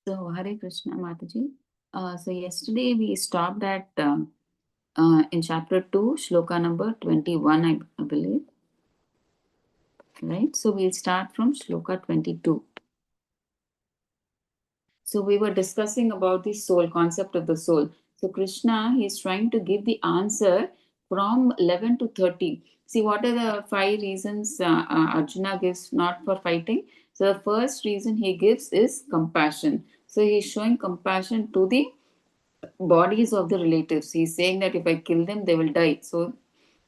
So, Hare Krishna, Mataji. So, yesterday we stopped at in chapter 2, shloka number 21, I believe. Right? So, we'll start from shloka 22. So, we were discussing about the soul, concept of the soul. So, Krishna, he's trying to give the answer from 11 to 30. See, what are the 5 reasons Arjuna gives not for fighting? So, the first reason he gives is compassion. So, he's showing compassion to the bodies of the relatives. He's saying that if I kill them, they will die. So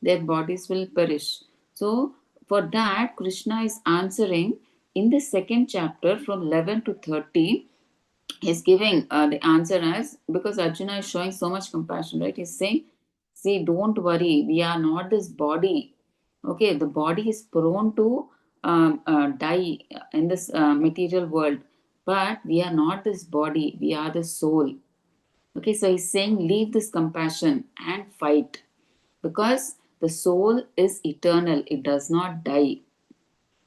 their bodies will perish. So for that, Krishna is answering in the second chapter from 11 to 30. He's giving the answer as because Arjuna is showing so much compassion, right? He's saying, see, don't worry, we are not this body. Okay, the body is prone to die in this material world, but we are not this body, we are the soul. Okay, so he's saying leave this compassion and fight because the soul is eternal, it does not die.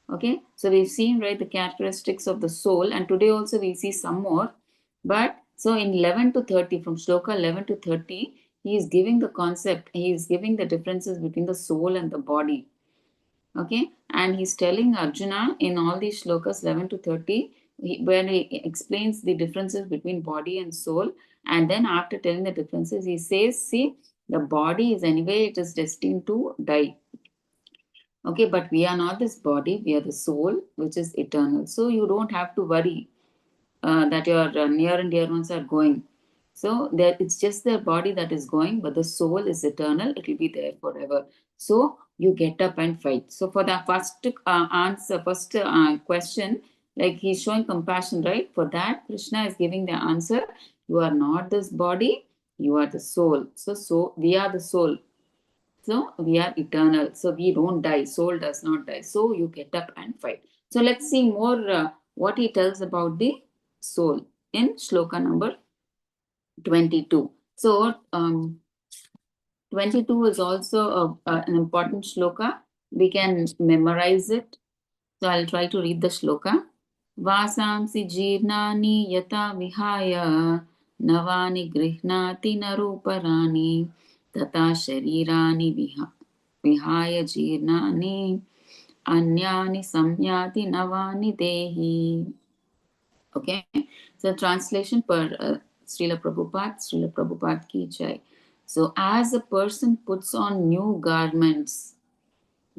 Okay, so we've seen right the characteristics of the soul, and today also we see some more. But so in 11 to 30, from shloka 11 to 30, he is giving the concept, he is giving the differences between the soul and the body. Okay, and he's telling Arjuna in all these shlokas 11 to 30, where he explains the differences between body and soul, and then after telling the differences, he says, see, the body is anyway, it is destined to die. Okay, but we are not this body, we are the soul, which is eternal. So you don't have to worry that your near and dear ones are going. So there, it's just the body that is going, but the soul is eternal. It will be there forever. So you get up and fight. So for the first answer, first question, like he's showing compassion, right? For that, Krishna is giving the answer. You are not this body. You are the soul. So we are the soul. So we are eternal. So we don't die. Soul does not die. So you get up and fight. So let's see more what he tells about the soul in shloka number 22. So 22 is also an important shloka. We can memorize it. So I'll try to read the shloka. Vasamsi jirnani yata vihaya navani grihnati naruparani tata sharirani vihaya jirnani anyani samyati navani dehi. Okay, so translation per Srila Prabhupada ki jai. So as a person puts on new garments,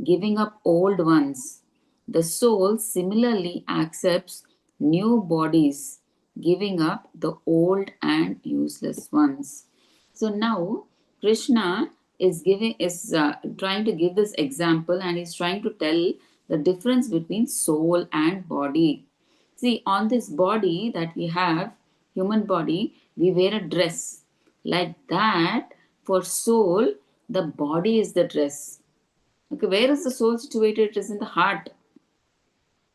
giving up old ones, the soul similarly accepts new bodies, giving up the old and useless ones. So now Krishna is trying to give this example, and he's trying to tell the difference between soul and body. See, on this body that we have, human body, we wear a dress. Like that, for soul, the body is the dress. Okay, where is the soul situated? It is in the heart,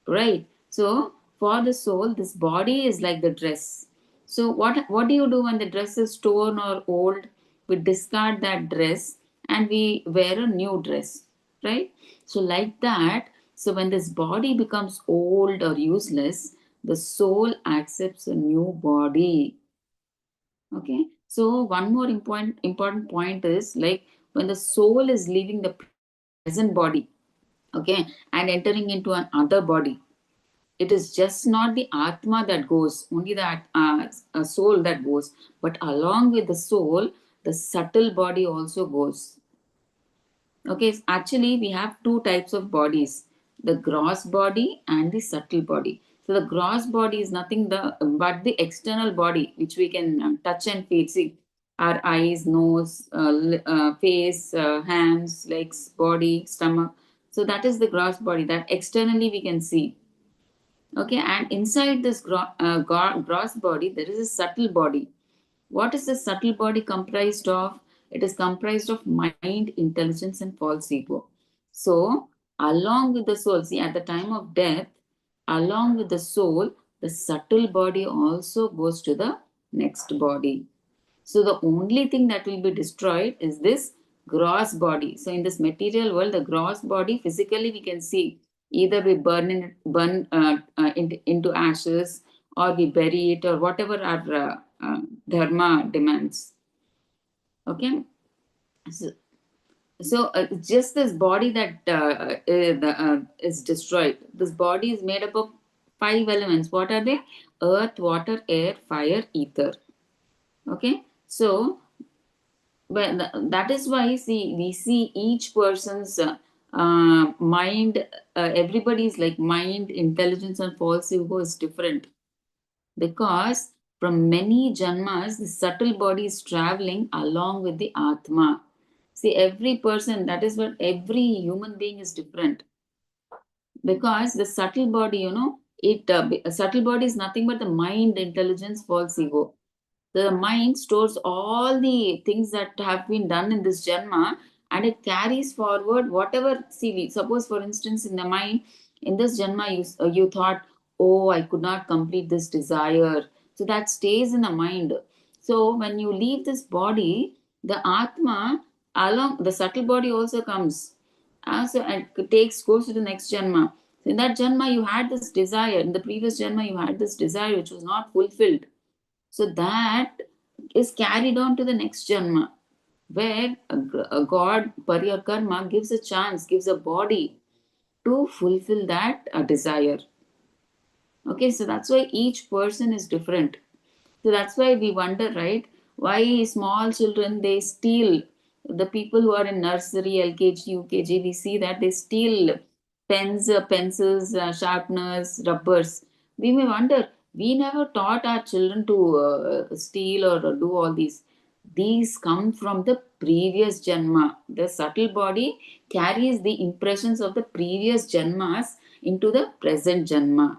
right? So for the soul, this body is like the dress. So what do you do when the dress is torn or old? We discard that dress and we wear a new dress, right? So like that, so when this body becomes old or useless, the soul accepts a new body. Okay, so one more important point is like when the soul is leaving the present body, okay, and entering into another body, it is just not the atma that goes, only that soul that goes, but along with the soul the subtle body also goes. Okay, actually we have two types of bodies, the gross body and the subtle body. So the gross body is nothing but the external body which we can touch and feel. See, our eyes, nose, face, hands, legs, body, stomach. So that is the gross body that externally we can see. Okay, and inside this gross body there is a subtle body. What is the subtle body comprised of? It is comprised of mind, intelligence, and false ego. So, along with the soul, see, at the time of death, along with the soul, the subtle body also goes to the next body. So, the only thing that will be destroyed is this gross body. So, in this material world, the gross body physically we can see either we burn into ashes, or we bury it, or whatever our dharma demands. Okay, so just this body that is destroyed. This body is made up of 5 elements. What are they? Earth, water, air, fire, ether. Okay, so but that is why we see each person's mind. Everybody's like mind, intelligence, and false ego is different, because from many janmas the subtle body is traveling along with the atma. See, every person, that is what every human being is different, because the subtle body, a subtle body is nothing but the mind, intelligence, false ego. The mind stores all the things that have been done in this janma, and it carries forward whatever. See, suppose for instance, in the mind, in this janma, you thought, oh, I could not complete this desire. So that stays in the mind. So when you leave this body, the Atma, along the subtle body also comes. And goes to the next janma. So in that janma, you had this desire. In the previous janma, you had this desire which was not fulfilled. So that is carried on to the next janma, where a god, Parya Karma, gives a chance, gives a body to fulfill that desire. Okay, so that's why each person is different. So that's why we wonder, right? Why small children they steal, the people who are in nursery, LKG, UKG, we see that they steal pens, pencils, sharpeners, rubbers. We may wonder, we never taught our children to steal or do all these. These come from the previous janma. The subtle body carries the impressions of the previous janmas into the present janma.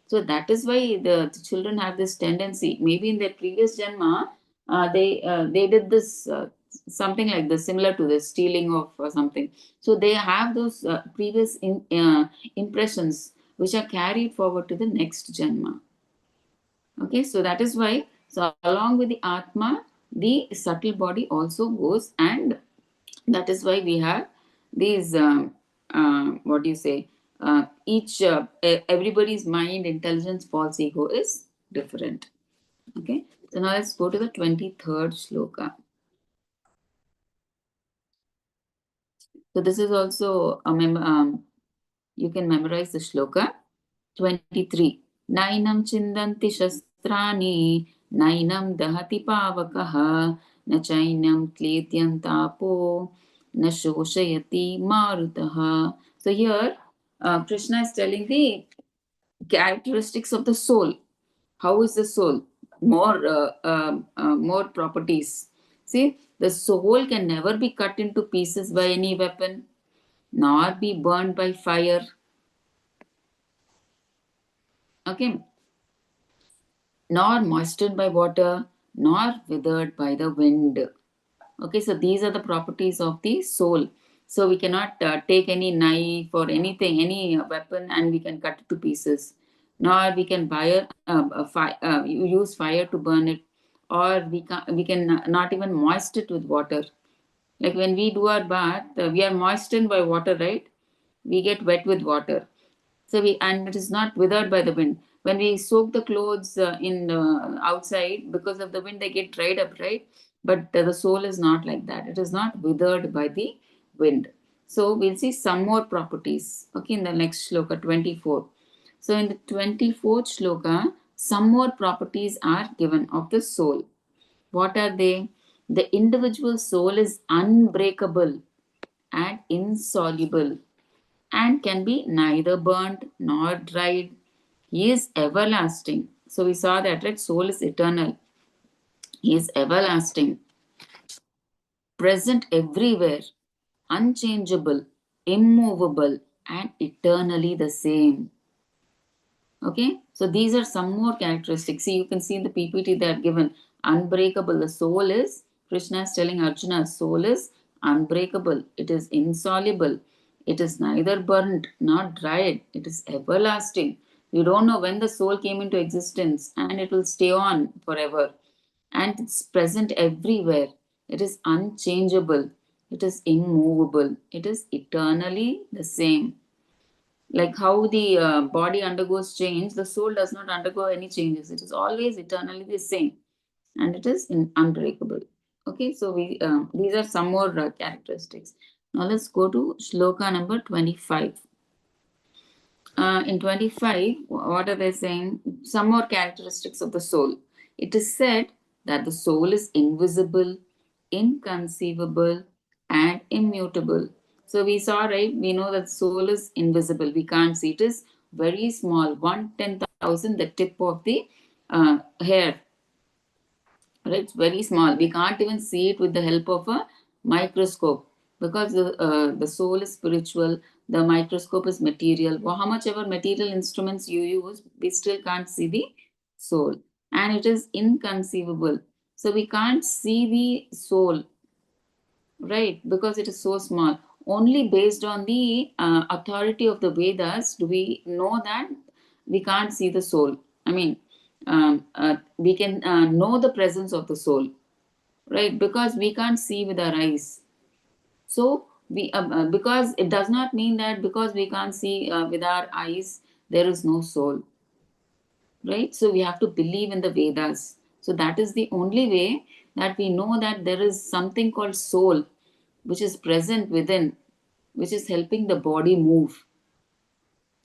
So that is why the children have this tendency. Maybe in their previous janma, they did this something like this, similar to this stealing of something. So they have those previous impressions which are carried forward to the next janma. Okay, so that is why. So along with the atma, the subtle body also goes, and that is why we have these what do you say, each everybody's mind, intelligence, false ego is different. Okay, so now let's go to the 23rd shloka. So this is also you can memorize the shloka. 23. Nainam chindanti shastrani, nainam dahati pavakaha, na chainam kletyantapo, na shoshayati marutaha. So here, Krishna is telling the characteristics of the soul. How is the soul? More properties. See, the soul can never be cut into pieces by any weapon, nor be burned by fire. Okay, nor moistened by water, nor withered by the wind. Okay, so these are the properties of the soul. So we cannot take any knife or anything, any weapon, and we can cut it to pieces. Nor we can use fire to burn it, or we can not even moist it with water. Like when we do our bath, we are moistened by water, right? We get wet with water. So and it is not withered by the wind. When we soak the clothes in outside, because of the wind, they get dried up, right? But the soul is not like that. It is not withered by the wind. So we'll see some more properties. Okay, in the next shloka 24. So in the 24th shloka, some more properties are given of the soul. What are they? The individual soul is unbreakable and insoluble, and can be neither burnt nor dried. He is everlasting. So we saw that, right? Soul is eternal. He is everlasting, present everywhere, unchangeable, immovable, and eternally the same. Okay, so these are some more characteristics. See, you can see in the PPT they are given. Unbreakable. The soul is, Krishna is telling Arjuna, soul is unbreakable. It is insoluble. It is neither burnt nor dried. It is everlasting. You don't know when the soul came into existence, and it will stay on forever. And it's present everywhere. It is unchangeable. It is immovable. It is eternally the same. Like how the body undergoes change, the soul does not undergo any changes. It is always eternally the same, and it is unbreakable. Okay, so we these are some more characteristics. Now let's go to shloka number 25. In 25, what are they saying? Some more characteristics of the soul. It is said that the soul is invisible, inconceivable, and immutable. So we saw, right? We know that soul is invisible. We can't see. It is very small, 1/10,000, the tip of the hair, right? It's very small. We can't even see it with the help of a microscope, because the soul is spiritual, the microscope is material. Well, how much ever material instruments you use, we still can't see the soul, and it is inconceivable. So we can't see the soul, right? Because it is so small. Only based on the authority of the Vedas do we know that we can't see the soul. I mean, we can know the presence of the soul, right? Because we can't see with our eyes. So we because it does not mean that because we can't see with our eyes, there is no soul, right? So we have to believe in the Vedas. So that is the only way that we know that there is something called soul, which is present within, which is helping the body move.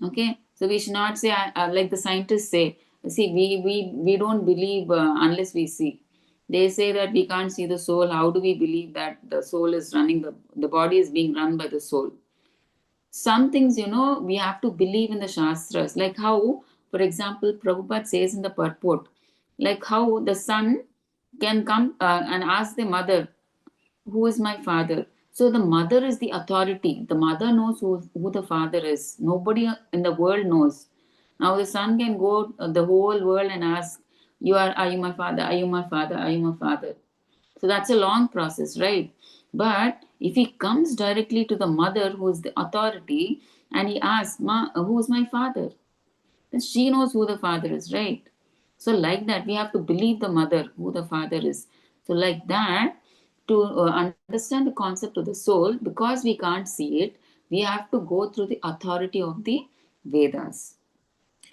Okay, so we should not say like the scientists say. See, we don't believe unless we see. They say that we can't see the soul. How do we believe that the soul is running, the body is being run by the soul? Some things, we have to believe in the Shastras. Like how, for example, Prabhupada says in the purport, like how the son can come and ask the mother, who is my father? So the mother is the authority. The mother knows who the father is. Nobody in the world knows. Now the son can go the whole world and ask, are you my father? Are you my father? Are you my father? So that's a long process, right? But if he comes directly to the mother who is the authority and he asks, who is my father? Then she knows who the father is, right? So, like that, we have to believe the mother who the father is. So, like that, to understand the concept of the soul, because we can't see it, we have to go through the authority of the Vedas.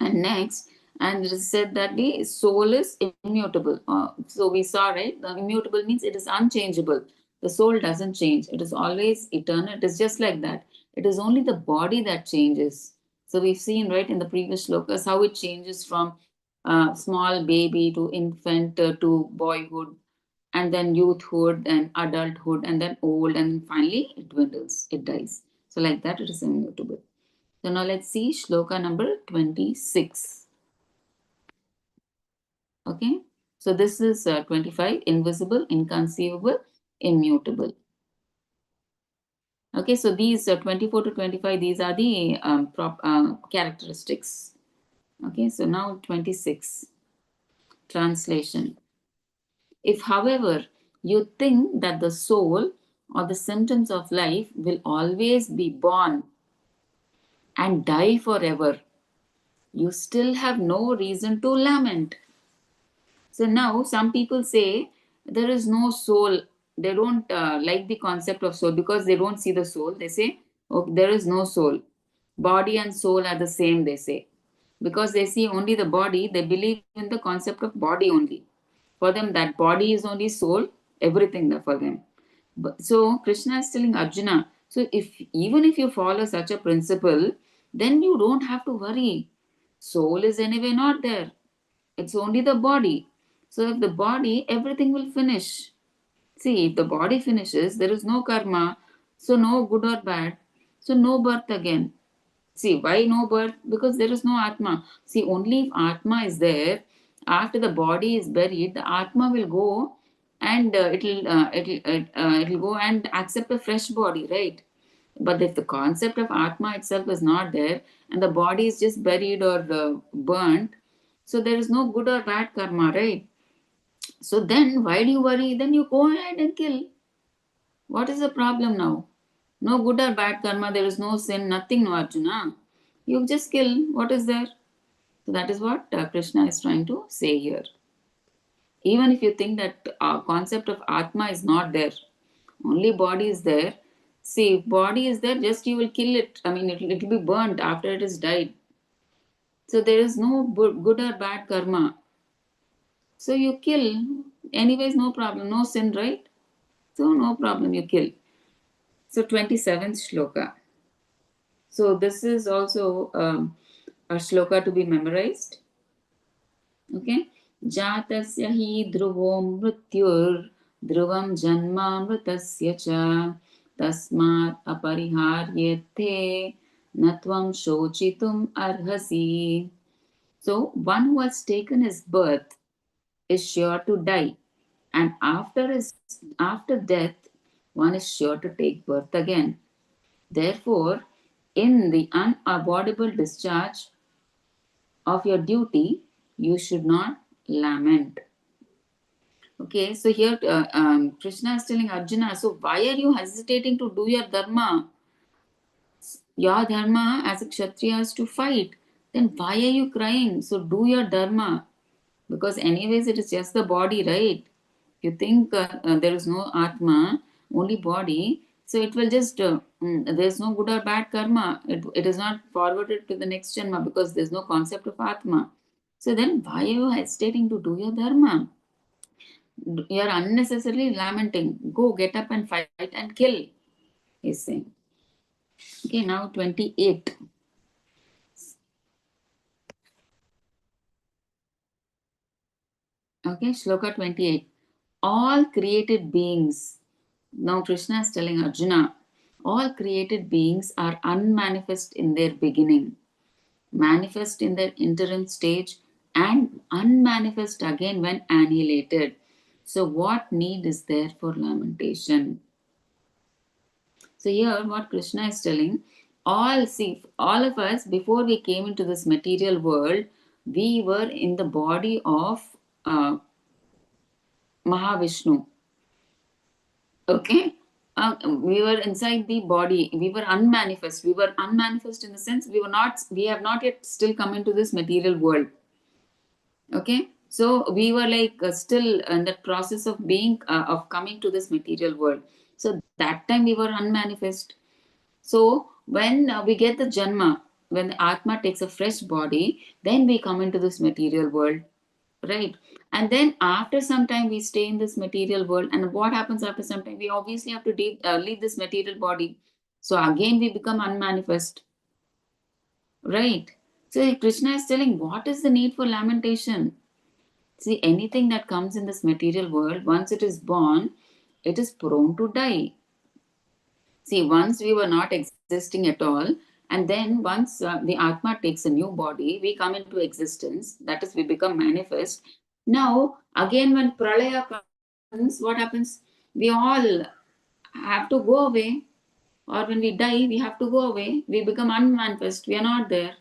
And next, and it is said that the soul is immutable. So we saw, right? The immutable means it is unchangeable. The soul doesn't change. It is always eternal. It is just like that. It is only the body that changes. So we've seen, right, in the previous shlokas how it changes from small baby to infant to boyhood, and then youthhood and adulthood, and then old, and finally it dwindles, it dies. So like that, it is immutable. So now let's see shloka number 26. Okay. So this is 25, invisible, inconceivable, immutable. Okay. So these 24 to 25, these are the characteristics. Okay. So now 26, translation. If, however, you think that the soul or the symptoms of life will always be born and die forever, you still have no reason to lament. So now some people say there is no soul. They don't like the concept of soul because they don't see the soul. They say, oh, there is no soul. Body and soul are the same, they say. Because they see only the body, they believe in the concept of body only. For them, that body is only soul, everything for them. So Krishna is telling Arjuna, so if you follow such a principle, then you don't have to worry. Soul is anyway not there. It's only the body. So if the body, everything will finish. See, if the body finishes, there is no karma, so no good or bad, so no birth again. See, why no birth? Because there is no Atma. See, only if Atma is there, after the body is buried, the Atma will go and it'll go and accept a fresh body, right? But if the concept of Atma itself is not there and the body is just buried or burnt, so there is no good or bad karma, right? So then why do you worry? Then you go ahead and kill. What is the problem now? No good or bad karma, there is no sin, nothing, no Arjuna. You just kill. What is there? So that is what Krishna is trying to say here. Even if you think that concept of Atma is not there, only body is there, See, if body is there, just you will kill it. I mean, it will be burnt after it is died. So there is no good or bad karma. So you kill. Anyways, no problem. No sin, right? So no problem, you kill. So 27th shloka. So this is also a shloka to be memorized. Okay. Jatasya hi dhruvom mrityur dhruvam janmamritasya cha tasmat apariharyate natvam shochitum arhasi. So one who has taken his birth is sure to die, and after death one is sure to take birth again. Therefore, in the unavoidable discharge of your duty, you should not lament. Okay, so here Krishna is telling Arjuna, so why are you hesitating to do your dharma? Your dharma as a Kshatriya is to fight. Then why are you crying? So do your dharma. Because, anyways, it is just the body, right? You think there is no Atma, only body. So it will just, there's no good or bad karma. It is not forwarded to the next Janma because there's no concept of Atma. So then why are you hesitating to do your dharma? You are unnecessarily lamenting. Go, get up and fight and kill, he's saying. Okay, now 28. Okay, Shloka 28. All created beings, now Krishna is telling Arjuna, all created beings are unmanifest in their beginning, manifest in their interim stage, and unmanifest again when annihilated. So, what need is there for lamentation? So, here what Krishna is telling, all of us, before we came into this material world, we were in the body of uh, Mahavishnu. Okay. We were inside the body. We were unmanifest. We were unmanifest in the sense we have not yet still come into this material world. Okay. So we were like still in that process of being, of coming to this material world. So that time we were unmanifest. So when we get the Janma, when the Atma takes a fresh body, then we come into this material world. Right. And then after some time we stay in this material world, and what happens after some time? We obviously have to leave this material body. So again we become unmanifest. Right. So Krishna is telling, what is the need for lamentation? See, anything that comes in this material world, once it is born, it is prone to die. See, once we were not existing at all, and then once the Atma takes a new body, we come into existence, that is, we become manifest. Now, again, when Pralaya comes, what happens? We all have to go away, or when we die, we have to go away. We become unmanifest, we are not there.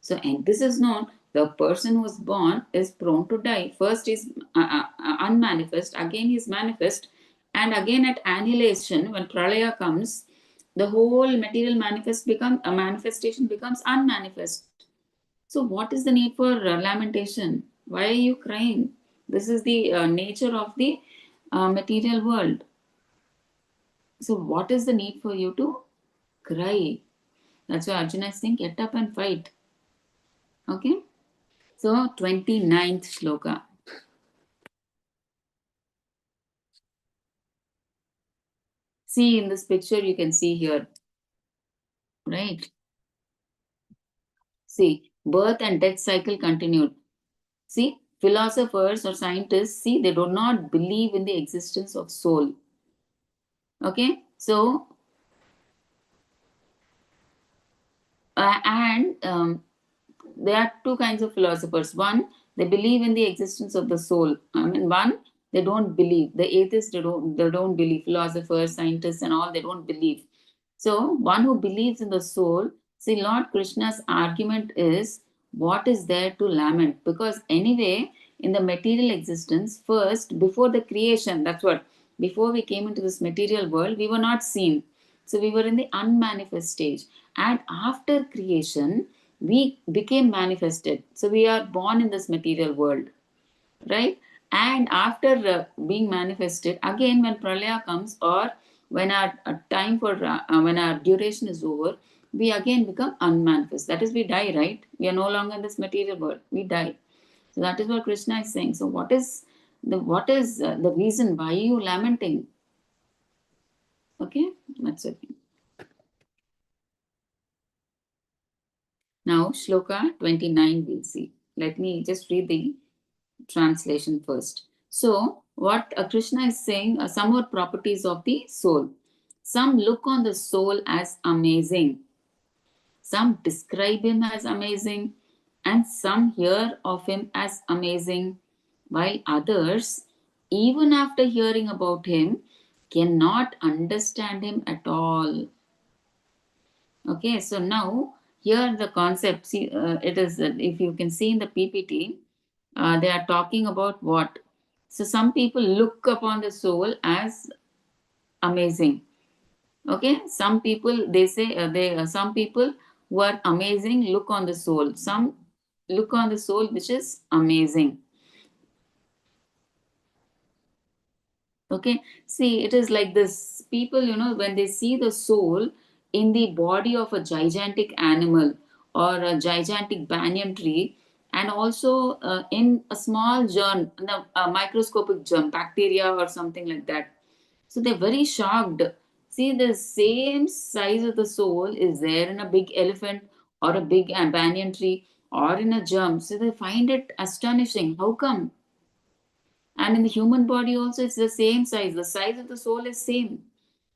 So, and this is known, the person who is born is prone to die. First is unmanifest, again he is manifest, and again at annihilation, when pralaya comes, the whole material manifestation becomes unmanifest. So, what is the need for lamentation? Why are you crying? This is the nature of the material world. So, what is the need for you to cry? That's why Arjuna is saying, get up and fight. Okay. So 29th shloka. See in this picture, you can see here, right? See, birth and death cycle continued. See, philosophers or scientists, see, they do not believe in the existence of soul. Okay, so and there are two kinds of philosophers. One, they believe in the existence of the soul. I mean, one, they don't believe. The atheists, they don't believe. Philosophers, scientists, and all, they don't believe. So, one who believes in the soul, see, Lord Krishna's argument is, what is there to lament? Because anyway, in the material existence, first, before the creation, that's what, before we came into this material world, we were not seen. So, we were in the unmanifest stage. And after creation, we became manifested. So, we are born in this material world, right? And after being manifested, again, when pralaya comes, or when our time for when our duration is over, we again become unmanifest. That is, we die, right? We are no longer in this material world. We die. So that is what Krishna is saying. So what is the reason why are you lamenting? Okay, that's it. Now, Shloka 29 we'll see. Let me just read the translation first. So, what Krishna is saying, some more properties of the soul. Some look on the soul as amazing, some describe him as amazing, and some hear of him as amazing, while others, even after hearing about him, cannot understand him at all. Okay, so now here the concept, see, it is, if you can see in the PPT, they are talking about what? So some people look upon the soul as amazing. Okay, some people they say some people who are amazing look on the soul. Some look on the soul which is amazing. Okay, see, it is like this. People, when they see the soul in the body of a gigantic animal or a gigantic banyan tree, and also in a small germ, a microscopic germ, bacteria or something like that. So they're very shocked. See, the same size of the soul is there in a big elephant or a big banyan tree or in a germ. So they find it astonishing. How come? And in the human body also, it's the same size. The size of the soul is same.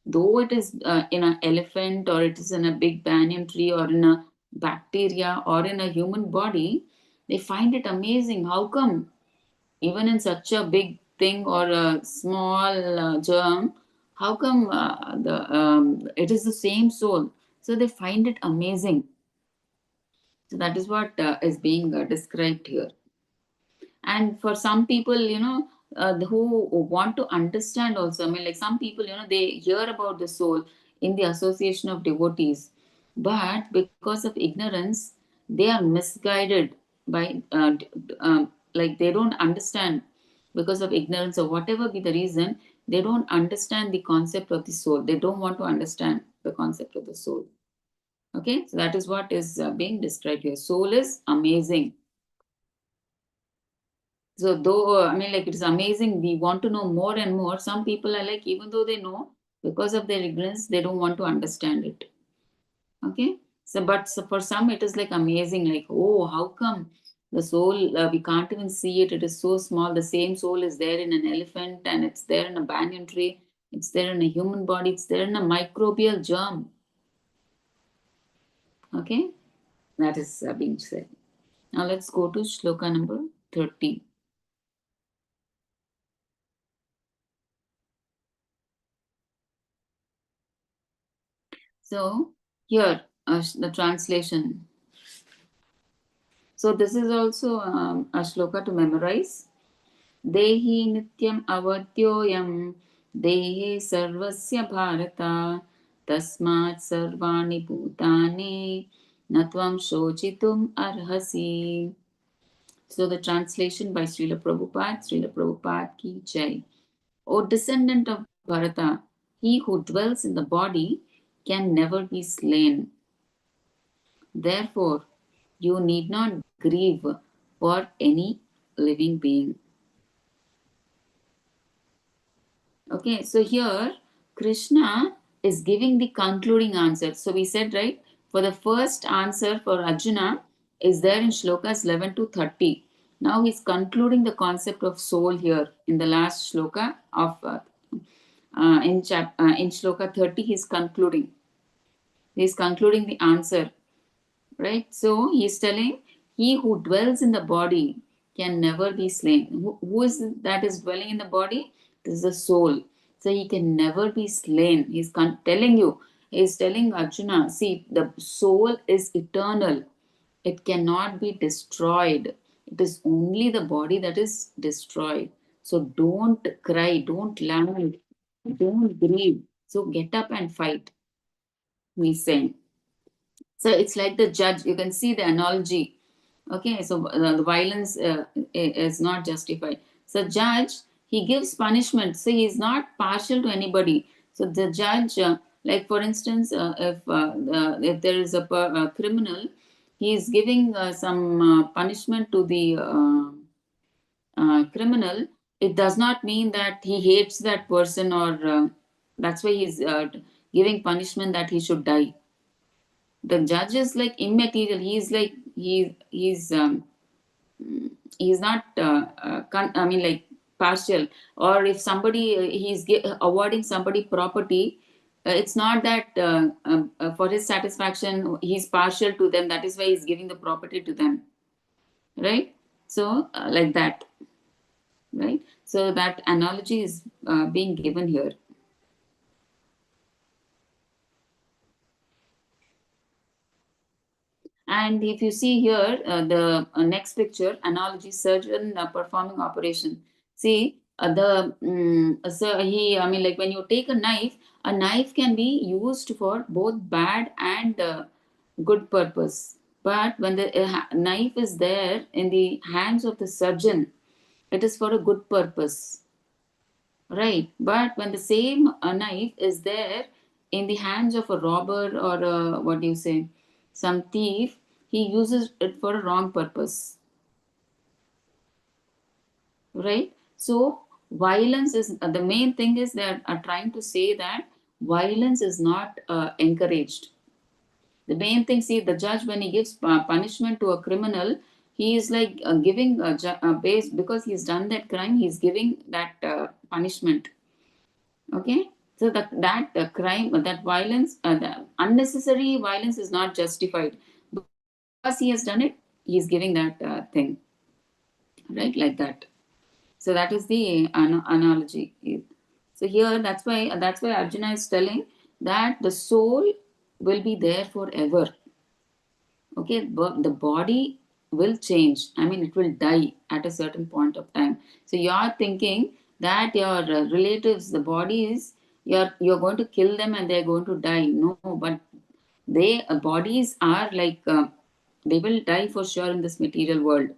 Though it is in an elephant or it is in a big banyan tree or in a bacteria or in a human body, they find it amazing. How come? Even in such a big thing or a small germ, how come the it is the same soul? So they find it amazing. So that is what is being described here. And for some people, who want to understand also, I mean, like some people, they hear about the soul in the association of devotees, but because of ignorance, they are misguided by like they don't understand. Because of ignorance or whatever be the reason, they don't understand the concept of the soul. They don't want to understand the concept of the soul. Okay, so that is what is being described here. Soul is amazing. So though I mean, like, it's amazing, we want to know more and more. Some people are like, even though they know, because of their ignorance, they don't want to understand it. Okay. So, but so for some, it is like amazing. Like, oh, how come the soul? We can't even see it. It is so small. The same soul is there in an elephant, and it's there in a banyan tree. It's there in a human body. It's there in a microbial germ. Okay, that is being said. Now let's go to shloka number 30. So here, the translation. So this is also a shloka to memorize. Dehi nityam avadyoyam dehe sarvasya bharata tasmat sarvani bhutani natvam shochitum arhasi. So the translation by Srila Prabhupada ki jai. O descendant of Bharata, he who dwells in the body can never be slain. Therefore, you need not grieve for any living being. Okay, so here Krishna is giving the concluding answer. So we said, right, for the first answer for Arjuna is there in shlokas 11 to 30. Now he's concluding the concept of soul here in the last shloka of in shloka 30. He's concluding the answer, right? So he's telling, he who dwells in the body can never be slain. Who is that is dwelling in the body? This is the soul. So he can never be slain. Telling you, he's telling Arjuna, see, the soul is eternal. It cannot be destroyed. It is only the body that is destroyed. So don't cry, don't lament, don't grieve. So get up and fight, he's saying. So it's like the judge. You can see the analogy. Okay, so the violence is not justified. So judge, he gives punishment. So he is not partial to anybody. So the judge, like for instance, if there is a criminal, he is giving some punishment to the criminal. It does not mean that he hates that person, or that's why he's giving punishment that he should die. The judge is like immaterial. He's like he's not I mean like partial. Or if somebody awarding somebody property, it's not that for his satisfaction he's partial to them, that is why he's giving the property to them, right? So like that, right? So that analogy is being given here. And if you see here, the next picture, analogy, surgeon performing operation. See, so I mean, like when you take a knife can be used for both bad and good purpose. But when the knife is there in the hands of the surgeon, it is for a good purpose, right? But when the same knife is there in the hands of a robber or what do you say, some thief, he uses it for a wrong purpose, right? So violence is the main thing is that are trying to say that violence is not encouraged. The main thing, see, the judge when he gives punishment to a criminal, he is like giving a base because he's done that crime. He's giving that punishment. Okay, so that crime, that violence, the unnecessary violence is not justified because he has done it. He is giving that thing, right, like that. So that is the analogy. So here, that's why Arjuna is telling that the soul will be there forever. Okay, but the body will change. I mean, it will die at a certain point of time. So you're thinking that your relatives, the bodies, you're going to kill them and they're going to die. No, but they bodies are like they will die for sure in this material world,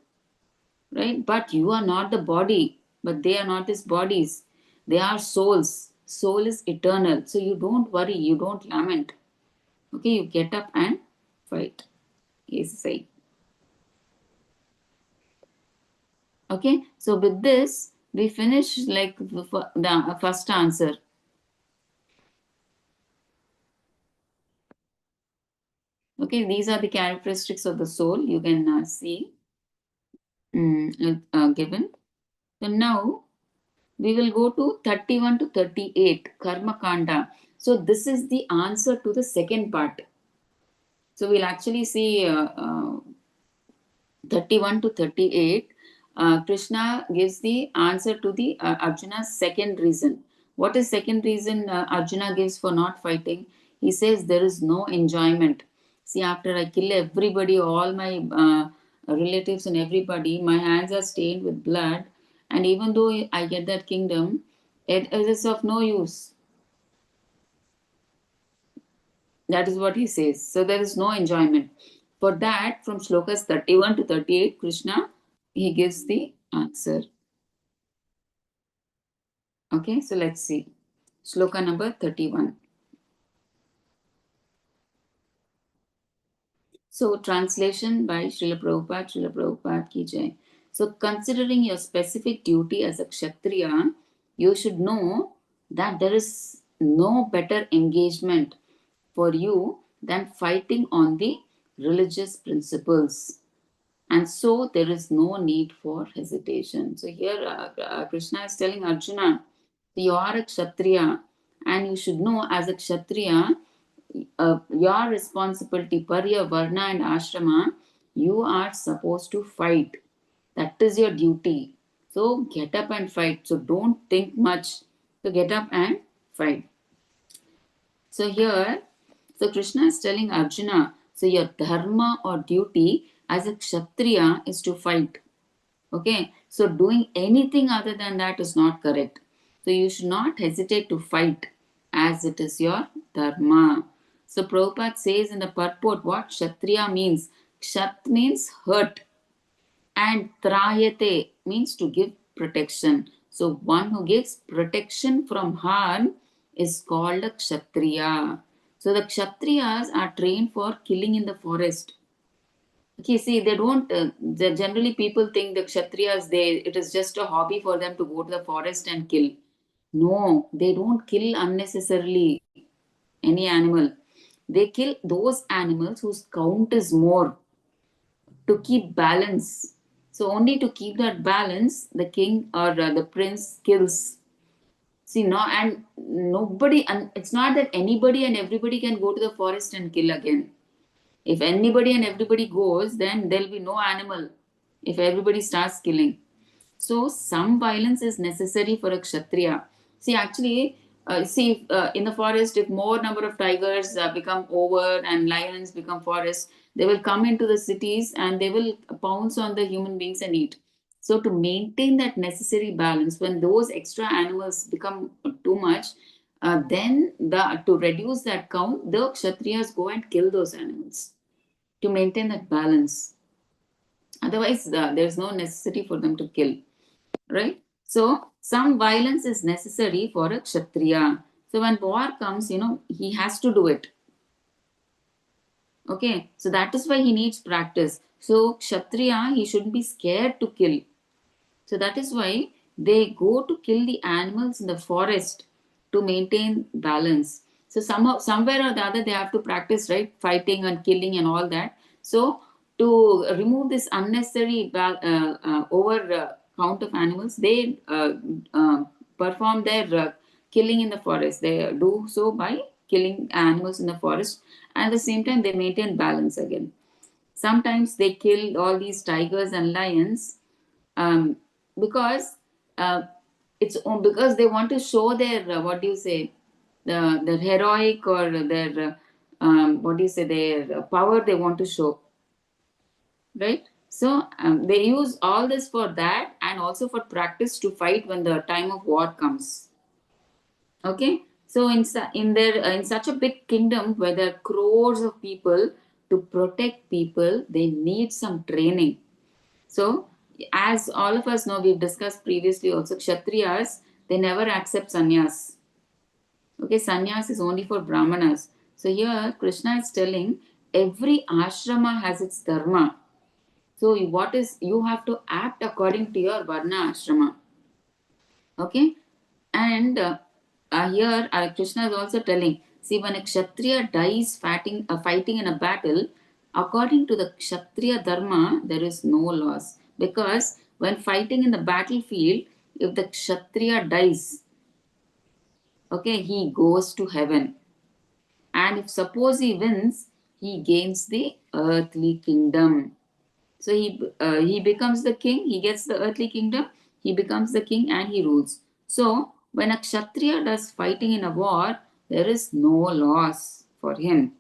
right? But you are not the body, but they are not these bodies. They are souls. Soul is eternal. So you don't worry, you don't lament. Okay, you get up and fight. He is saying. Okay, so with this, we finish like the first answer. Okay, these are the characteristics of the soul you can see given. So now we will go to 31 to 38, Karma Kanda. So this is the answer to the second part. So we'll actually see 31 to 38, Krishna gives the answer to the Arjuna's second reason. What is second reason Arjuna gives for not fighting? He says there is no enjoyment. See, after I kill everybody, all my relatives and everybody, my hands are stained with blood, and even though I get that kingdom, it is of no use. That is what he says. So there is no enjoyment. For that, from shlokas 31 to 38, Krishna, he gives the answer. Okay, so let's see. Shloka number 31. So translation by Srila Prabhupada ki jai. So considering your specific duty as a Kshatriya, you should know that there is no better engagement for you than fighting on the religious principles. And so there is no need for hesitation. So here Krishna is telling Arjuna, you are a Kshatriya, and you should know as a Kshatriya, your responsibility per your Varna and Ashrama, you are supposed to fight. That is your duty. So get up and fight. So don't think much. So get up and fight. So here, so Krishna is telling Arjuna, so your dharma or duty as a Kshatriya is to fight. Okay, so doing anything other than that is not correct. So you should not hesitate to fight as it is your dharma. So Prabhupada says in the purport what Kshatriya means. Kshat means hurt, and Trayate means to give protection. So one who gives protection from harm is called a Kshatriya. So the Kshatriyas are trained for killing in the forest. Okay, see, they don't. Generally, people think the Kshatriyas, it is just a hobby for them to go to the forest and kill. No, they don't kill unnecessarily any animal. They kill those animals whose count is more to keep balance. So only to keep that balance, the king or the prince kills. See, no, and nobody, and it's not that anybody and everybody can go to the forest and kill again. If anybody and everybody goes, then there'll be no animal if everybody starts killing. So some violence is necessary for a kshatriya. See, actually, in the forest, if more number of tigers become over and lions become forest, they will come into the cities and they will pounce on the human beings and eat. So to maintain that necessary balance, when those extra animals become too much, then to reduce that count, the kshatriyas go and kill those animals to maintain that balance. Otherwise, there's no necessity for them to kill, right? So, some violence is necessary for a kshatriya. So, when war comes, he has to do it. Okay, so that is why he needs practice. So, kshatriya, he shouldn't be scared to kill. So, that is why they go to kill the animals in the forest to maintain balance. So, somehow, somewhere or the other, they have to practice, right? Fighting and killing and all that. So, to remove this unnecessary over count of animals, they perform their killing in the forest. They do so by killing animals in the forest, and at the same time, they maintain balance again. Sometimes they kill all these tigers and lions um, because because they want to show their what do you say, their heroic or their what do you say, their power they want to show, right? So they use all this for that and also for practice to fight when the time of war comes. Okay, so in such a big kingdom where there are crores of people, to protect people they need some training. So as all of us know, we've discussed previously also, kshatriyas, they never accept sannyas. Okay, sannyas is only for brahmanas. So here Krishna is telling every ashrama has its dharma. So what is, you have to act according to your varna ashrama. Okay, and here Krishna is also telling, see, when a kshatriya dies fighting in a battle, according to the kshatriya dharma, there is no loss. Because when fighting in the battlefield, if the kshatriya dies, okay, he goes to heaven. And if suppose he wins, he gains the earthly kingdom. So he becomes the king, he gets the earthly kingdom, he becomes the king and he rules. So when a kshatriya does fighting in a war, there is no loss for him.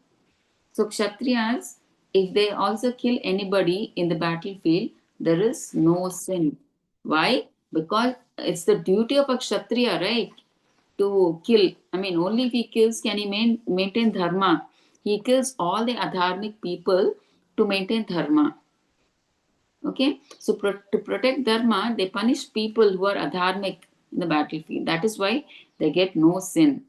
So kshatriyas, if they also kill anybody in the battlefield, there is no sin. Why? Because it's the duty of a kshatriya, right? To kill. I mean, only if he kills can he maintain dharma. He kills all the adharmic people to maintain dharma. Okay, so to protect dharma, they punish people who are adharmic in the battlefield. That is why they get no sin.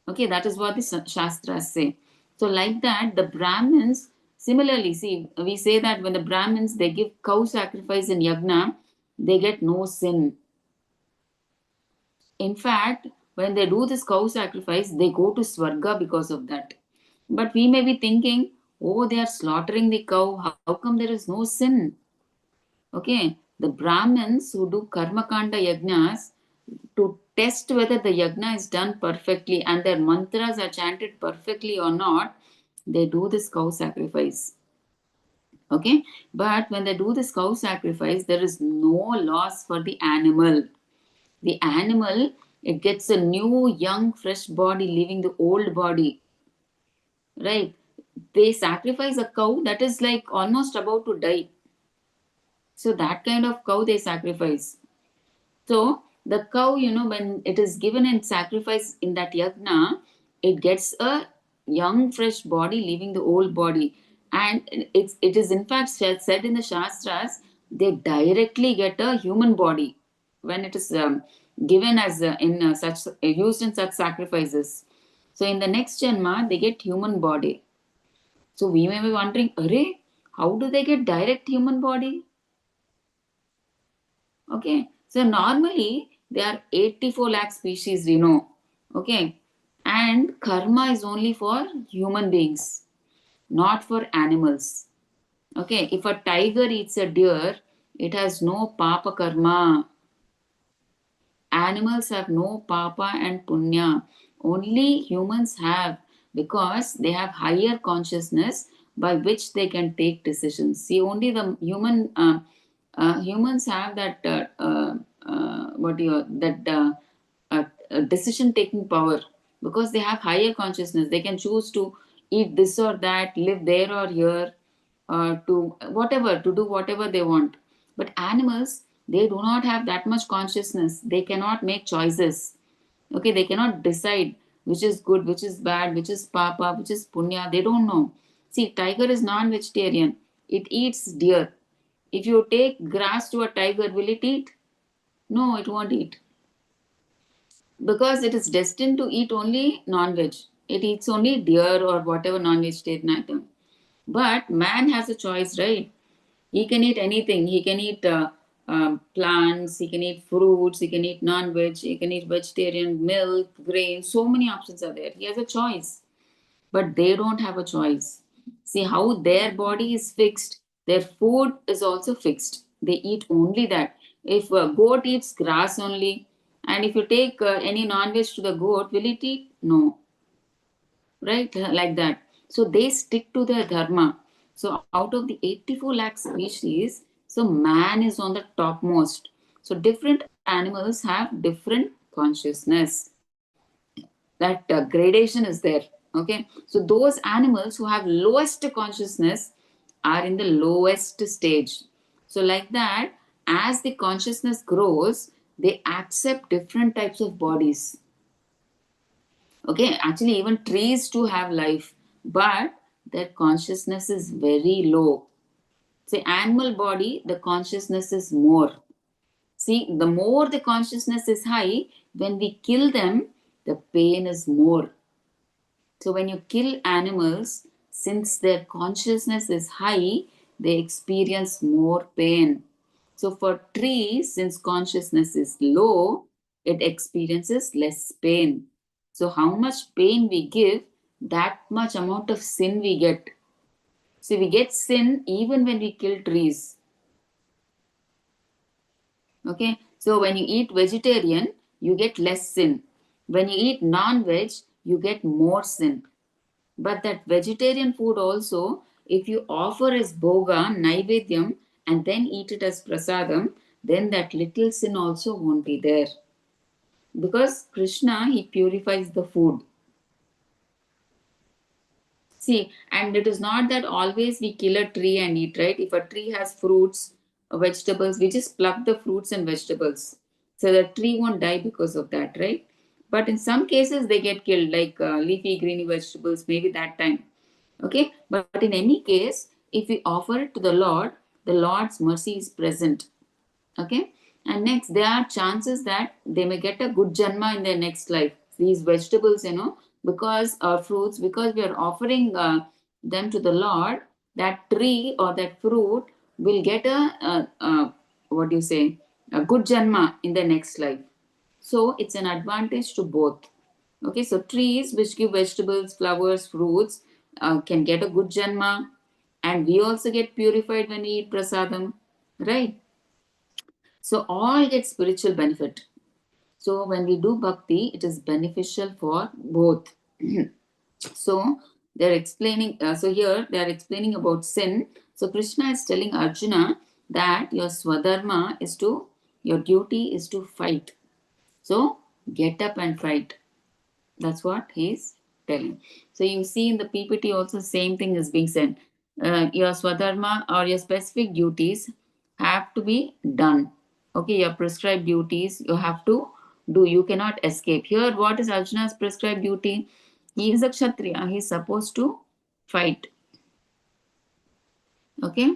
Okay, that is what the shastras say. So, like that, the Brahmins similarly, see, we say that when the Brahmins they give cow sacrifice in yagna, they get no sin. In fact, when they do this cow sacrifice, they go to Swarga because of that. But we may be thinking, oh, they are slaughtering the cow. How come there is no sin? Okay, the Brahmins who do Karmakanda yajnas, to test whether the yajna is done perfectly and their mantras are chanted perfectly or not, they do this cow sacrifice. Okay, but when they do this cow sacrifice, there is no loss for the animal. The animal, it gets a new, young, fresh body leaving the old body, right? They sacrifice a cow that is like almost about to die. So that kind of cow they sacrifice. So the cow, when it is given in sacrifice in that yagna, it gets a young, fresh body leaving the old body. And it is in fact said in the Shastras, they directly get a human body when it is given as used in such sacrifices. So in the next janma, they get human body. So we may be wondering, Array, how do they get direct human body? Okay, so normally there are 84 lakh species, Okay, and karma is only for human beings, not for animals. Okay, if a tiger eats a deer, it has no papa karma. Animals have no papa and punya. Only humans have, because they have higher consciousness by which they can take decisions. See, only the humans have that decision taking power, because they have higher consciousness. They can choose to eat this or that, live there or here, to do whatever they want. But animals, they do not have that much consciousness. They cannot make choices. Okay, they cannot decide which is good, which is bad, which is papa, which is punya. They don't know. See, tiger is non-vegetarian. It eats deer. If you take grass to a tiger, will it eat? No, it won't eat, because it is destined to eat only non-veg. It eats only deer or whatever non-vegetarian item. But man has a choice, right? He can eat anything. He can eat plants, he can eat fruits, he can eat non-veg, he can eat vegetarian, milk, grain. So many options are there. He has a choice. But they don't have a choice. See how their body is fixed. Their food is also fixed. They eat only that. If a goat eats grass only, and if you take any non-veg to the goat, will it eat? No, right? Like that. So they stick to their dharma. So out of the 84 lakh species, so man is on the topmost. So different animals have different consciousness. That gradation is there. Okay, so those animals who have lowest consciousness are in the lowest stage. So like that, as the consciousness grows, they accept different types of bodies. Okay, actually, even trees too have life, but their consciousness is very low. Say, animal body, the consciousness is more. See, the more the consciousness is high, when we kill them, the pain is more. So, when you kill animals, since their consciousness is high, they experience more pain. So, for trees, since consciousness is low, it experiences less pain. So, how much pain we give, that much amount of sin we get. See, we get sin even when we kill trees. Okay, so when you eat vegetarian, you get less sin. When you eat non-veg, you get more sin. But that vegetarian food also, if you offer as bhoga, naivedyam, and then eat it as prasadam, then that little sin also won't be there. Because Krishna, he purifies the food. See, and it is not that always we kill a tree and eat, right? If a tree has fruits, vegetables, we just pluck the fruits and vegetables. So the tree won't die because of that, right? But in some cases, they get killed, like leafy greeny vegetables, maybe that time. Okay, but in any case, if we offer it to the Lord's mercy is present. Okay, and next, there are chances that they may get a good janma in their next life. These vegetables, because fruits, because we are offering them to the Lord, that tree or that fruit will get what do you say, a good janma in their next life. So it's an advantage to both. Okay, so trees which give vegetables, flowers, fruits can get a good janma, and we also get purified when we eat prasadam, right? So all get spiritual benefit. So when we do bhakti, it is beneficial for both. So they're explaining. So here they are explaining about sin. So Krishna is telling Arjuna that your swadharma is your duty is to fight. So get up and fight. That's what he's telling. So you see in the PPT also same thing is being said. Your swadharma or your specific duties have to be done. Okay, your prescribed duties you have to do. You cannot escape. Here, what is Arjuna's prescribed duty? He is a Kshatriya. He is supposed to fight. Okay,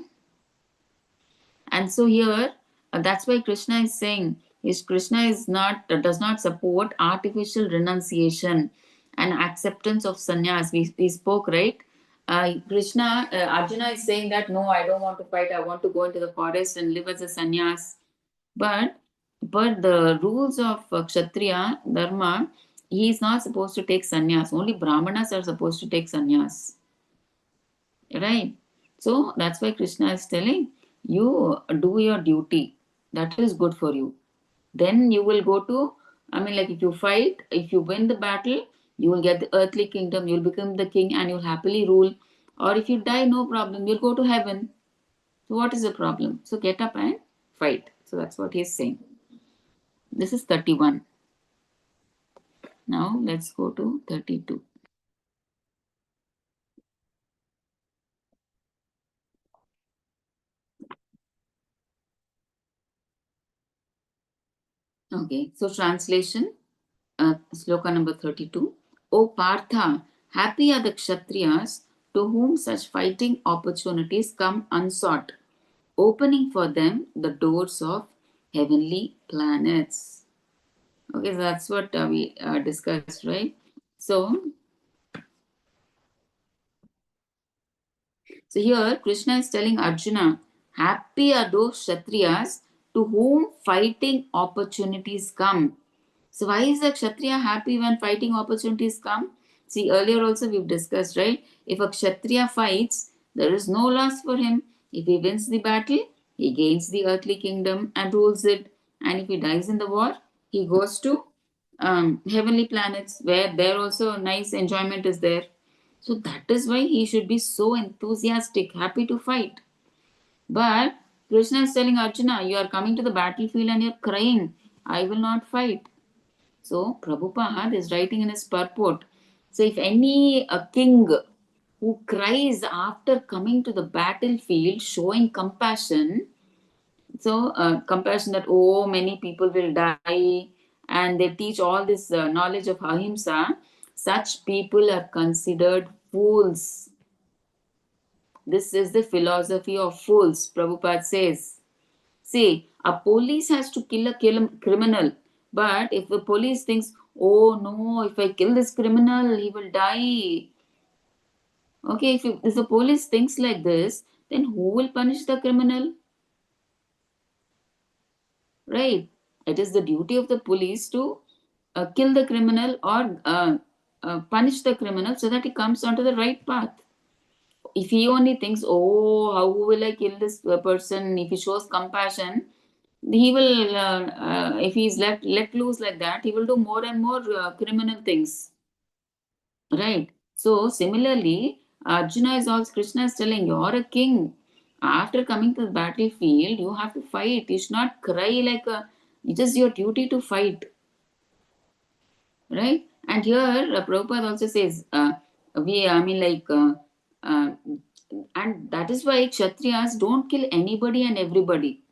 and so here that's why Krishna is saying is Krishna is not does not support artificial renunciation and acceptance of sannyas. We spoke, right? Krishna, Arjuna is saying that no, I don't want to fight. I want to go into the forest and live as a sannyas. But the rules of Kshatriya Dharma, he is not supposed to take sannyas. Only Brahmanas are supposed to take sannyas. Right? So that's why Krishna is telling you do your duty. That is good for you. Then you will go to, I mean, like if you fight, if you win the battle, you will get the earthly kingdom, you'll become the king and you'll happily rule. Or if you die, no problem, you'll go to heaven. So what is the problem? So get up and fight. So that's what he's saying. This is 31. Now let's go to 32. Okay, so translation, sloka number 32. O Partha, happy are the Kshatriyas to whom such fighting opportunities come unsought, opening for them the doors of heavenly planets. Okay, so that's what we discussed, right? So here Krishna is telling Arjuna, happy are those Kshatriyas to whom fighting opportunities come. So why is the Kshatriya happy when fighting opportunities come? See, earlier also we've discussed, right? If a Kshatriya fights, there is no loss for him. If he wins the battle, he gains the earthly kingdom and rules it. And if he dies in the war, he goes to heavenly planets where there also nice enjoyment is there. So that is why he should be so enthusiastic, happy to fight. But Krishna is telling Arjuna, you are coming to the battlefield and you're crying, I will not fight. So Prabhupada is writing in his purport. So if any king who cries after coming to the battlefield, showing compassion, so compassion that oh many people will die, and they teach all this knowledge of ahimsa, such people are considered fools. This is the philosophy of fools, Prabhupada says. See, a police has to kill a criminal, but if the police thinks, oh no, if I kill this criminal, he will die. Okay, if the police thinks like this, then who will punish the criminal? Right? It is the duty of the police to kill the criminal or punish the criminal so that he comes onto the right path. If he only thinks, oh, how will I kill this person? If he shows compassion, he will, if he's let loose like that, he will do more and more criminal things. Right? So, similarly, Arjuna is also, Krishna is telling, you're a king. After coming to the battlefield, you have to fight. You should not cry like a, it is your duty to fight. Right? And here, Prabhupada also says, I mean, like, uh, and that is why Kshatriyas don't kill anybody and everybody.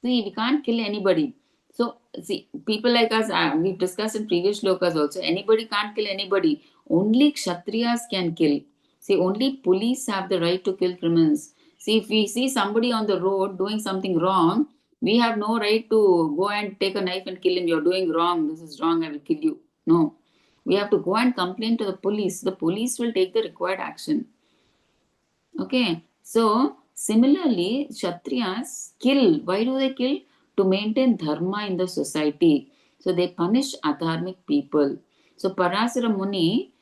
See, we can't kill anybody. So, see, people like us, we've discussed in previous shlokas also, anybody can't kill anybody. Only Kshatriyas can kill. See, only police have the right to kill criminals. See, if we see somebody on the road doing something wrong, we have no right to go and take a knife and kill him. You're doing wrong. This is wrong. I will kill you. No. We have to go and complain to the police. The police will take the required action. Okay, so similarly, Kshatriyas kill. Why do they kill? To maintain dharma in the society. So they punish adharmic people. So Parasara Muni,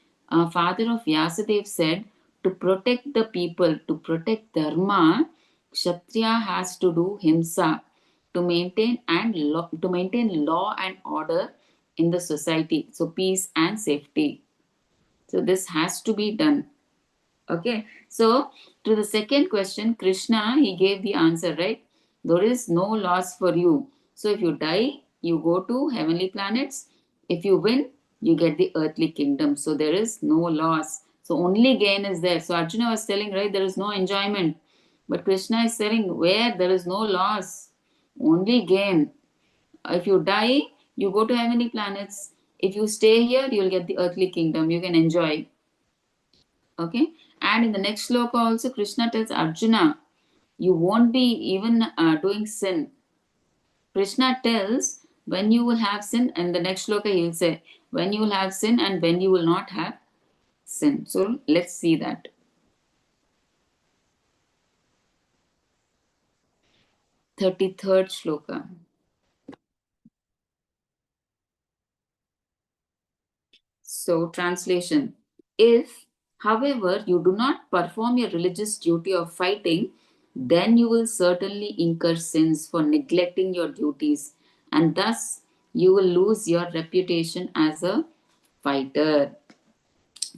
father of Vyasadeva, said to protect the people, to protect dharma, Kshatriya has to do himsa to maintain law and order in the society. So peace and safety. So this has to be done. Okay, so to the second question, Krishna, he gave the answer, right? There is no loss for you. So if you die, you go to heavenly planets. If you win, you get the earthly kingdom. So there is no loss. So only gain is there. So Arjuna was telling, right, there is no enjoyment. But Krishna is telling, where there is no loss, only gain. If you die, you go to heavenly planets. If you stay here, you'll get the earthly kingdom. You can enjoy. Okay, and in the next sloka also Krishna tells Arjuna, you won't be even doing sin. Krishna tells when you will have sin, and the next shloka he will say, when you will have sin and when you will not have sin. So let's see that. 33rd shloka. So, translation. If, however, you do not perform your religious duty of fighting, then you will certainly incur sins for neglecting your duties, and thus you will lose your reputation as a fighter.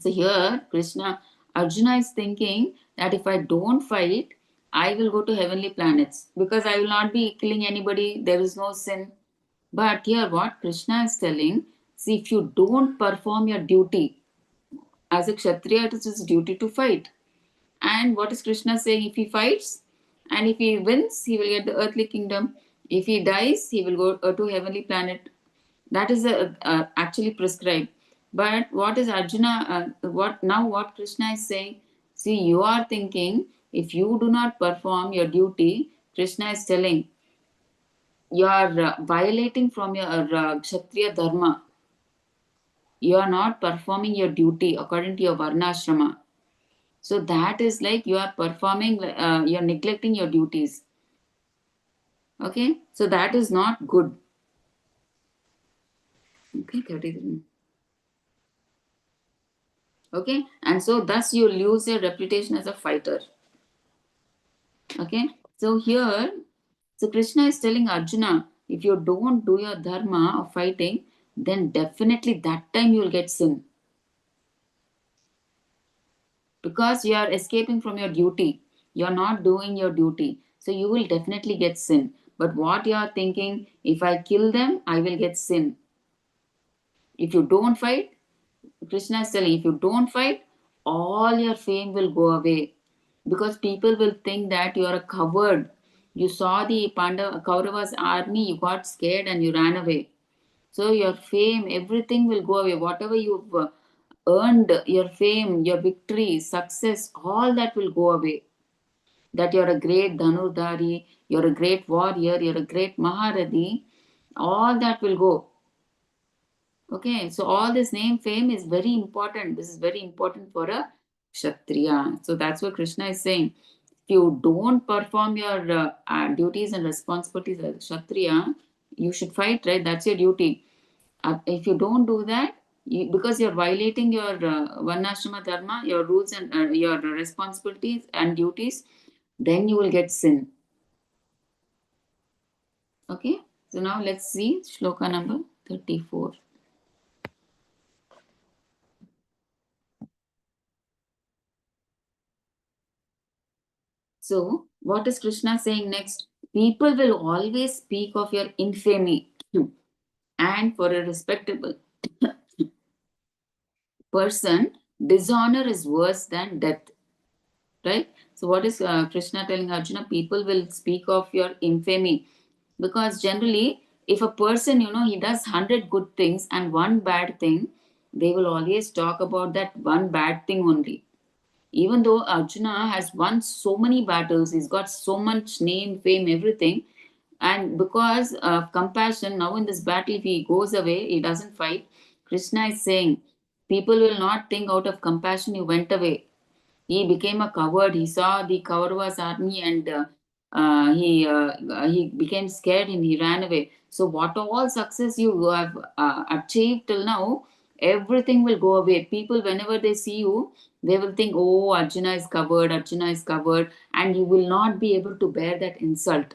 So, here Krishna, Arjuna is thinking that if I don't fight, I will go to heavenly planets because I will not be killing anybody, there is no sin. But here, what Krishna is telling, see, if you don't perform your duty, as a Kshatriya, it is his duty to fight. And what is Krishna saying? If he fights and if he wins, he will get the earthly kingdom. If he dies, he will go to heavenly planet. That is actually prescribed. But what is Arjuna? What Krishna is saying? See, you are thinking if you do not perform your duty, Krishna is telling you are violating from your Kshatriya dharma. You are not performing your duty according to your varnashrama. So that is like you are performing, you're neglecting your duties. Okay, so that is not good. Okay, 33. Okay, and so thus you lose your reputation as a fighter. Okay, so here, so Krishna is telling Arjuna, if you don't do your dharma of fighting, then definitely that time you will get sin because you are escaping from your duty. You are not doing your duty, so you will definitely get sin. But what you are thinking, if I kill them, I will get sin. If you don't fight, Krishna is telling, if you don't fight, all your fame will go away because people will think that you are a coward. You saw the Kauravas army, you got scared and you ran away. So your fame, everything will go away. Whatever you've earned, your fame, your victory, success, all that will go away. That you're a great Dhanurdhari, you're a great warrior, you're a great Maharadi, all that will go. Okay, so all this name fame is very important. This is very important for a Kshatriya. So that's what Krishna is saying. If you don't perform your duties and responsibilities as a Kshatriya, you should fight, right? That's your duty. If you don't do that, because you're violating your Varnashrama Dharma, your rules and your responsibilities and duties, then you will get sin. Okay, so now let's see shloka number 34. So, what is Krishna saying next? People will always speak of your infamy, and for a respectable person, dishonor is worse than death. Right? So, what is Krishna telling Arjuna? People will speak of your infamy because generally, if a person, he does 100 good things and one bad thing, they will always talk about that one bad thing only. Even though Arjuna has won so many battles, he's got so much name, fame, everything, and because of compassion, now in this battle, if he goes away, he doesn't fight. Krishna is saying, people will not think out of compassion, you went away. He became a coward. He saw the Kauravas army and he became scared and he ran away. So what all success you have achieved till now, everything will go away. People, whenever they see you, they will think, oh, Arjuna is covered, Arjuna is covered, and you will not be able to bear that insult.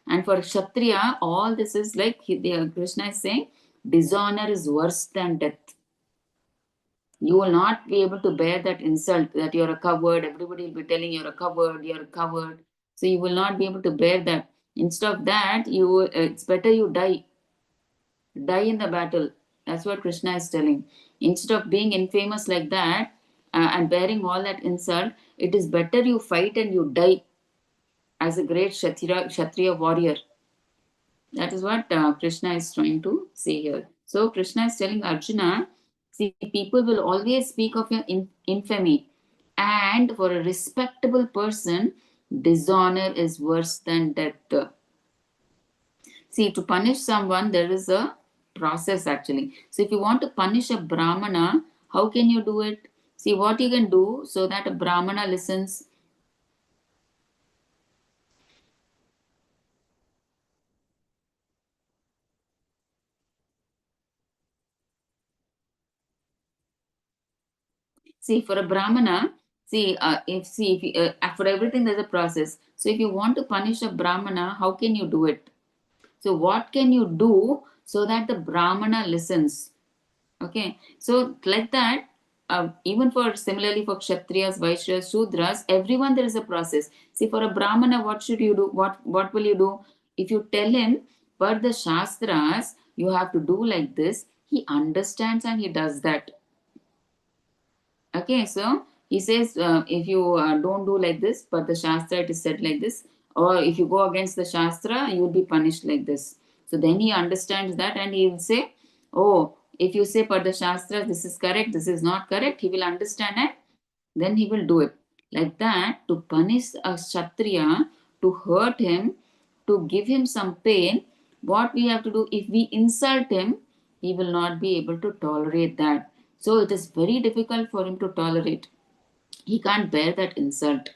And for Kshatriya, all this is like Krishna is saying, dishonor is worse than death. You will not be able to bear that insult that you're a coward. Everybody will be telling you're a coward, you're a coward. So you will not be able to bear that. Instead of that, it's better you die in the battle. That's what Krishna is telling. Instead of being infamous like that and bearing all that insult, it is better you fight and you die as a great Kshatriya warrior. That is what Krishna is trying to say here. So Krishna is telling Arjuna, see, people will always speak of your infamy, and for a respectable person, dishonor is worse than death. See, to punish someone, there is a process actually. So if you want to punish a Brahmana, how can you do it? See what you can do so that a Brahmana listens. See, for a Brahmana, for everything there's a process. So if you want to punish a Brahmana, how can you do it? So what can you do so that the Brahmana listens? Okay, so like that, even for similarly for Kshatriyas, Vaishyas, Shudras, everyone there is a process. See, for a Brahmana, what should you do? What will you do? If you tell him, per the Shastras, you have to do like this, he understands and he does that. Okay, so he says if you don't do like this, but the Shastra it is said like this, or if you go against the Shastra, you will be punished like this. So then he understands that and he will say, oh, if you say per the Shastra, this is correct, this is not correct, he will understand it, then he will do it. Like that, to punish a Kshatriya, to hurt him, to give him some pain, what we have to do, if we insult him, he will not be able to tolerate that. So it is very difficult for him to tolerate. He can't bear that insult.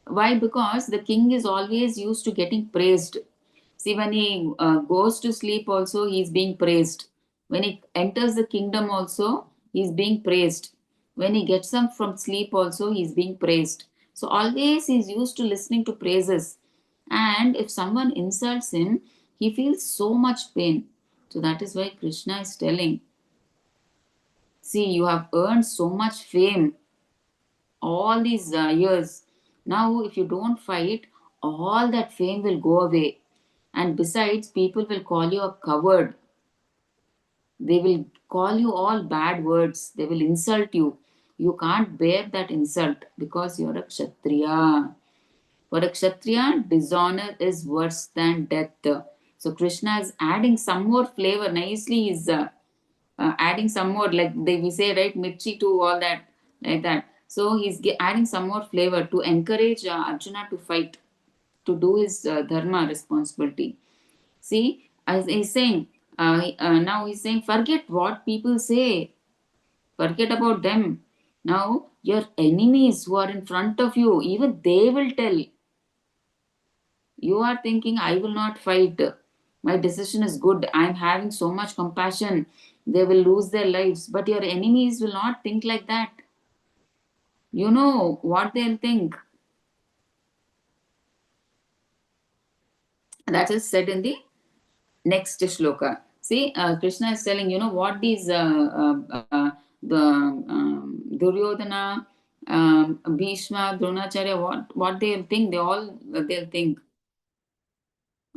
Why? Because the king is always used to getting praised. See, when he goes to sleep, also he is being praised. When he enters the kingdom, also he is being praised. When he gets up from sleep, also he is being praised. So always he is used to listening to praises. And if someone insults him, he feels so much pain. So that is why Krishna is telling, see, you have earned so much fame all these years. Now, if you don't fight, all that fame will go away. And besides, people will call you a coward. They will call you all bad words. They will insult you. You can't bear that insult because you're a Kshatriya. For a Kshatriya, dishonor is worse than death. So Krishna is adding some more flavor. Nicely, he's adding some more, like we say, right, mirchi to all that, like that. So he's adding some more flavor to encourage Arjuna to fight, to do his dharma responsibility. See, as he's saying, now he's saying, forget what people say, forget about them. Now, your enemies who are in front of you, even they will tell. You are thinking, I will not fight. My decision is good. I am having so much compassion. They will lose their lives. But your enemies will not think like that. You know what they'll think. That is said in the next shloka. See, Krishna is telling, what these the Duryodhana, Bhishma, Dronacharya, what they'll think. They'll think.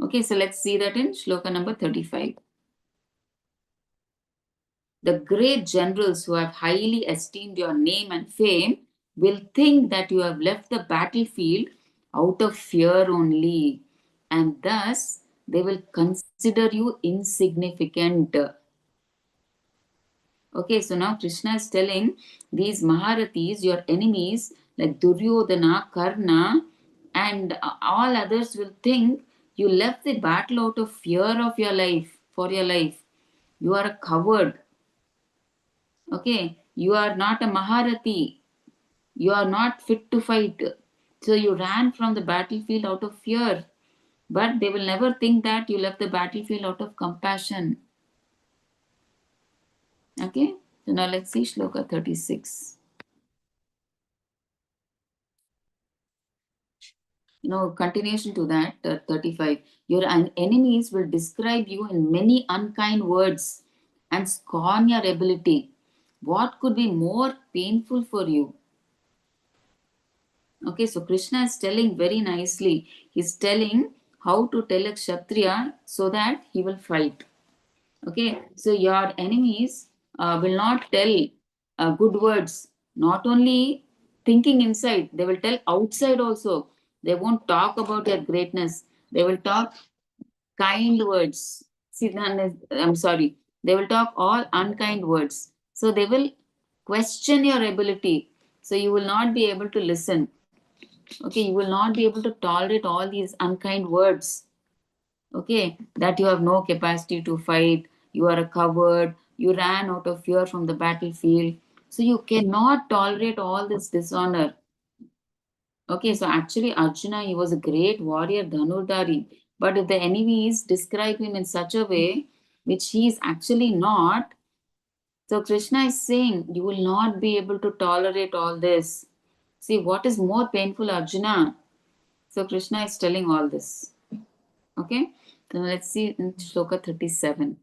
Okay, so let's see that in shloka number 35. The great generals who have highly esteemed your name and fame will think that you have left the battlefield out of fear only, and thus they will consider you insignificant. Okay, so now Krishna is telling these Maharathis, your enemies like Duryodhana, Karna, and all others will think you left the battle out of fear of your life, for your life. You are a coward. Okay, you are not a Maharathi. You are not fit to fight. So you ran from the battlefield out of fear. But they will never think that you left the battlefield out of compassion. Okay, so now let's see Shloka 36. Continuation to that, 35. Your enemies will describe you in many unkind words and scorn your ability. What could be more painful for you? Okay, so Krishna is telling very nicely. He's telling how to tell a Kshatriya so that he will fight. Okay, so your enemies will not tell good words, not only thinking inside, they will tell outside also. They won't talk about your greatness, they will talk kind words. See, I'm sorry, they will talk all unkind words. So they will question your ability. So you will not be able to listen. Okay, you will not be able to tolerate all these unkind words. Okay, that you have no capacity to fight, you are a coward, you ran out of fear from the battlefield. So you cannot tolerate all this dishonor. Okay, so actually Arjuna, he was a great warrior, Dhanurdhari. But if the enemies describe him in such a way, which he is actually not, so Krishna is saying, you will not be able to tolerate all this. See, what is more painful, Arjuna? So Krishna is telling all this. Okay, so let's see in Shloka 37.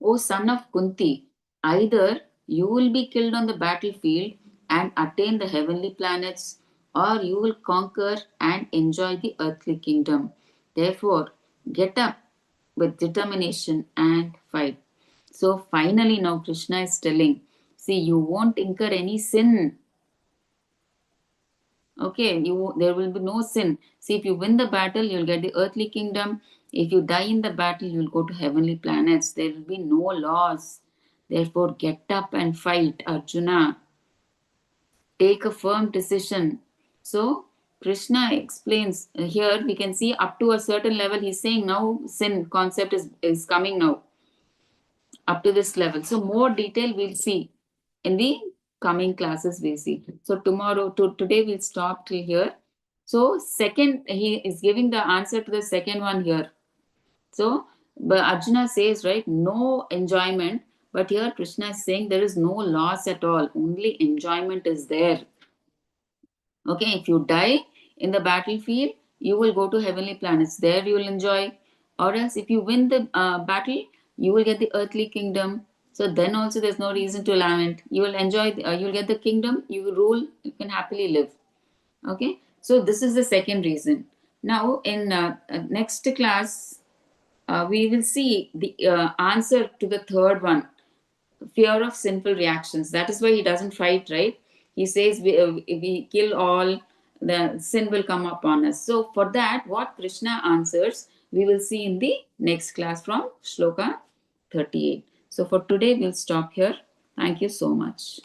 O son of Kunti, either you will be killed on the battlefield and attain the heavenly planets, or you will conquer and enjoy the earthly kingdom. Therefore, get up with determination and fight. So, finally, now Krishna is telling, see, you won't incur any sin. Okay, there will be no sin. See, if you win the battle, you'll get the earthly kingdom. If you die in the battle, you'll go to heavenly planets. There will be no loss. Therefore, get up and fight, Arjuna. Take a firm decision. So, Krishna explains here, we can see up to a certain level, he's saying now sin concept is coming now up to this level. So more detail we'll see in the coming classes we'll see. So today we'll stop till here. So second, he is giving the answer to the second one here. So but Arjuna says, right, no enjoyment. But here Krishna is saying there is no loss at all. Only enjoyment is there. Okay, if you die in the battlefield, you will go to heavenly planets. There you will enjoy. Or else, if you win the battle, you will get the earthly kingdom. So then also, there's no reason to lament. You will enjoy. You'll get the kingdom. You will rule. You can happily live. Okay. So this is the second reason. Now, in next class, we will see the answer to the third one, fear of sinful reactions. That is why he doesn't fight, right? He says, if we kill all, the sin will come upon us. So, for that, what Krishna answers, we will see in the next class from Shloka 38. So, for today, we'll stop here. Thank you so much.